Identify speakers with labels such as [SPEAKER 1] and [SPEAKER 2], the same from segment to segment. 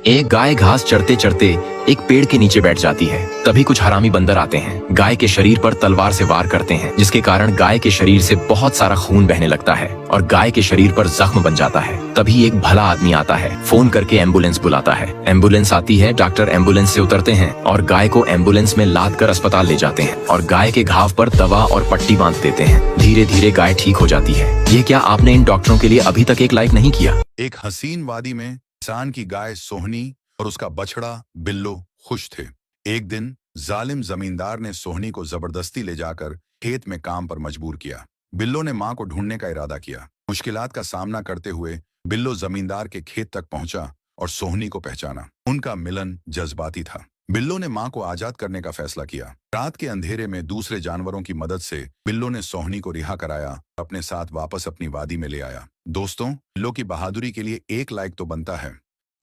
[SPEAKER 1] एक गाय घास चरते चरते एक पेड़ के नीचे बैठ जाती है। तभी कुछ हरामी बंदर आते हैं, गाय के शरीर पर तलवार से वार करते हैं, जिसके कारण गाय के शरीर से बहुत सारा खून बहने लगता है और गाय के शरीर पर जख्म बन जाता है। तभी एक भला आदमी आता है, फोन करके एम्बुलेंस बुलाता है। एम्बुलेंस आती है, डॉक्टर एम्बुलेंस से उतरते हैं और गाय को एम्बुलेंस में लाद कर अस्पताल ले जाते हैं और गाय के घाव पर दवा और पट्टी बांध देते हैं। धीरे धीरे गाय ठीक हो जाती है। ये क्या आपने इन डॉक्टरों के लिए अभी तक एक लाइक नहीं किया?
[SPEAKER 2] एक हसीन वादी में किसान की गाय सोहनी और उसका बछड़ा बिल्लो खुश थे। एक दिन जालिम जमींदार ने सोहनी को जबरदस्ती ले जाकर खेत में काम पर मजबूर किया। बिल्लो ने मां को ढूंढने का इरादा किया। मुश्किलात का सामना करते हुए बिल्लो जमींदार के खेत तक पहुंचा और सोहनी को पहचाना। उनका मिलन जज्बाती था। बिल्लो ने मां को आजाद करने का फैसला किया। रात के अंधेरे में दूसरे जानवरों की मदद से बिल्लो ने सोहनी को रिहा कराया, अपने साथ वापस अपनी वादी में ले आया। दोस्तों, बिल्लो की बहादुरी के लिए एक लाइक तो बनता है।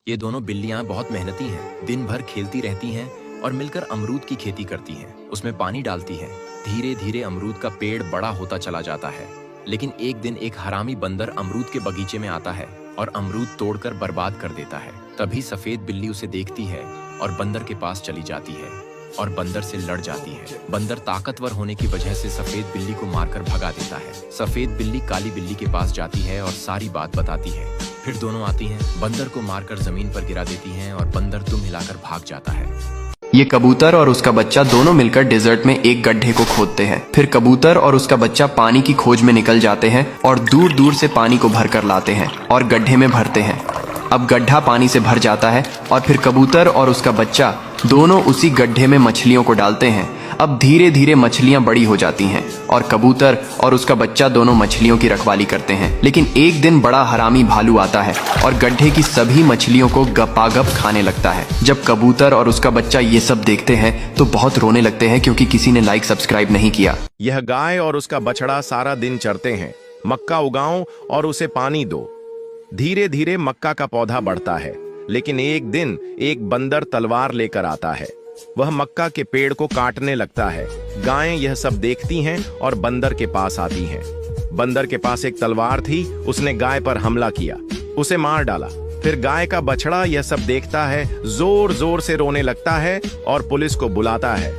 [SPEAKER 1] ये दोनों बिल्लियां बहुत मेहनती हैं, दिन भर खेलती रहती हैं और मिलकर अमरूद की खेती करती हैं। उसमें पानी डालती हैं। धीरे धीरे अमरूद का पेड़ बड़ा होता चला जाता है। लेकिन एक दिन एक हरामी बंदर अमरूद के बगीचे में आता है और अमरूद तोड़कर बर्बाद कर देता है। तभी सफेद बिल्ली उसे देखती है और बंदर के पास चली जाती है और बंदर से लड़ जाती है। बंदर ताकतवर होने की वजह से सफेद बिल्ली को मारकर भगा देता है। सफेद बिल्ली काली बिल्ली के पास जाती है और सारी बात बताती है। फिर दोनों आती हैं, बंदर को मारकर जमीन पर गिरा देती हैं और बंदर दुम हिलाकर भाग जाता है।
[SPEAKER 3] ये कबूतर और उसका बच्चा दोनों मिलकर डेजर्ट में एक गड्ढे को खोदते हैं। फिर कबूतर और उसका बच्चा पानी की खोज में निकल जाते हैं और दूर दूर से पानी को भर कर लाते हैं और गड्ढे में भरते हैं। अब गड्ढा पानी से भर जाता है और फिर कबूतर और उसका बच्चा दोनों उसी गड्ढे में मछलियों को डालते हैं। अब धीरे धीरे मछलियां बड़ी हो जाती हैं और कबूतर और उसका बच्चा दोनों मछलियों की रखवाली करते हैं। लेकिन एक दिन बड़ा हरामी भालू आता है और गड्ढे की सभी मछलियों को गपागप खाने लगता है। जब कबूतर और उसका बच्चा ये सब देखते हैं तो बहुत रोने लगते हैं, क्योंकि किसी ने लाइक सब्सक्राइब नहीं किया।
[SPEAKER 4] यह गाय और उसका बछड़ा सारा दिन चरते हैं। मक्का उगाओ और उसे पानी दो। धीरे धीरे मक्का का पौधा बढ़ता है। लेकिन एक दिन एक बंदर तलवार लेकर आता है। वह मक्का के पेड़ को काटने लगता है। गायें यह सब देखती हैं और बंदर के पास आती हैं। बंदर के पास एक तलवार थी। उसने गाय पर हमला किया, उसे मार डाला। फिर गाय का बछड़ा यह सब देखता है, जोर जोर से रोने लगता है और पुलिस को बुलाता है।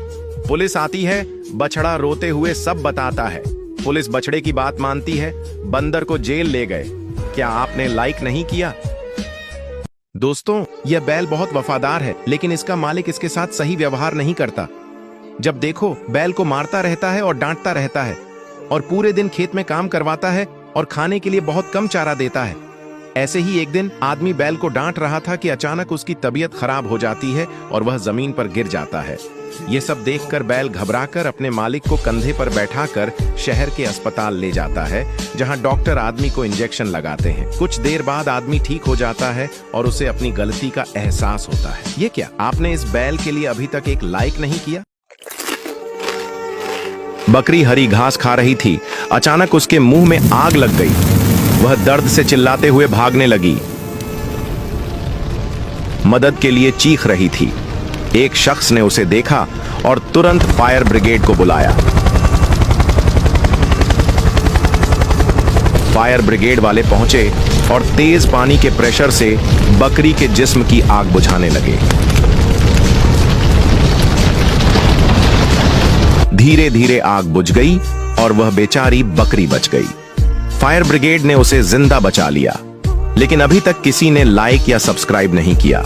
[SPEAKER 4] पुलिस आती है। बछड़ा रोते हुए सब बताता है। पुलिस बछड़े की बात मानती है। बंदर को जेल ले गए। क्या आपने लाइक नहीं किया? दोस्तों, यह बैल बहुत वफादार है, लेकिन इसका मालिक इसके साथ सही व्यवहार नहीं करता। जब देखो बैल को मारता रहता है और डांटता रहता है और पूरे दिन खेत में काम करवाता है और खाने के लिए बहुत कम चारा देता है। ऐसे ही एक दिन आदमी बैल को डांट रहा था कि अचानक उसकी तबीयत खराब हो जाती है और वह जमीन पर गिर जाता है। ये सब देखकर बैल घबराकर अपने मालिक को कंधे पर बैठाकर शहर के अस्पताल ले जाता है, जहां डॉक्टर आदमी को इंजेक्शन लगाते हैं। कुछ देर बाद आदमी ठीक हो जाता है और उसे अपनी गलती का एहसास होता है। ये क्या आपने इस बैल के लिए अभी तक एक लाइक नहीं किया? बकरी हरी घास खा रही थी। अचानक उसके मुंह में आग लग गई। वह दर्द से चिल्लाते हुए भागने लगी। मदद के लिए चीख रही थी। एक शख्स ने उसे देखा और तुरंत फायर ब्रिगेड को बुलाया। फायर ब्रिगेड वाले पहुंचे और तेज पानी के प्रेशर से बकरी के जिस्म की आग बुझाने लगे। धीरे धीरे आग बुझ गई और वह बेचारी बकरी बच गई। फायर ब्रिगेड ने उसे जिंदा बचा लिया, लेकिन अभी तक किसी ने लाइक या सब्सक्राइब नहीं किया।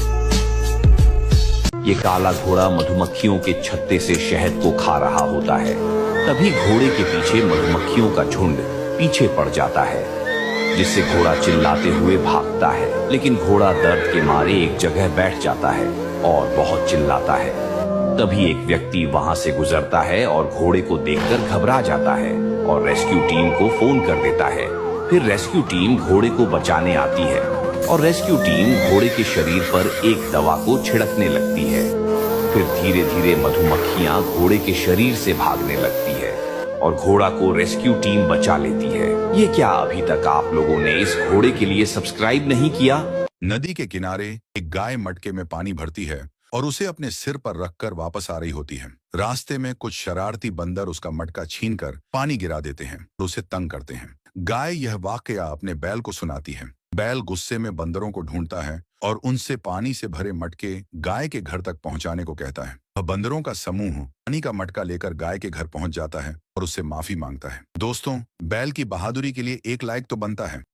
[SPEAKER 5] ये काला घोड़ा मधुमक्खियों के छत्ते से शहद को खा रहा होता है। तभी घोड़े के पीछे मधुमक्खियों का झुंड पीछे पड़ जाता है, जिससे घोड़ा चिल्लाते हुए भागता है। लेकिन घोड़ा दर्द के मारे एक जगह बैठ जाता है और बहुत चिल्लाता है। तभी एक व्यक्ति वहां से गुजरता है और घोड़े को देखकर घबरा जाता है और रेस्क्यू टीम को फोन कर देता है। फिर रेस्क्यू टीम घोड़े को बचाने आती है और रेस्क्यू टीम घोड़े के शरीर पर एक दवा को छिड़कने लगती है। फिर धीरे धीरे मधुमक्खियां घोड़े के शरीर से भागने लगती है और घोड़ा को रेस्क्यू टीम बचा लेती है। ये क्या अभी तक आप लोगों ने इस घोड़े के लिए सब्सक्राइब नहीं किया?
[SPEAKER 2] नदी के किनारे एक गाय मटके में पानी भरती है और उसे अपने सिर पर रखकर वापस आ रही होती है। रास्ते में कुछ शरारती बंदर उसका मटका छीनकर पानी गिरा देते हैं और उसे तंग करते हैं। गाय यह वाकया अपने बैल को सुनाती है। बैल गुस्से में बंदरों को ढूंढता है और उनसे पानी से भरे मटके गाय के घर तक पहुंचाने को कहता है। वह बंदरों का समूह पानी का मटका लेकर गाय के घर पहुंच जाता है और उससे माफी मांगता है। दोस्तों, बैल की बहादुरी के लिए एक लाइक तो बनता है।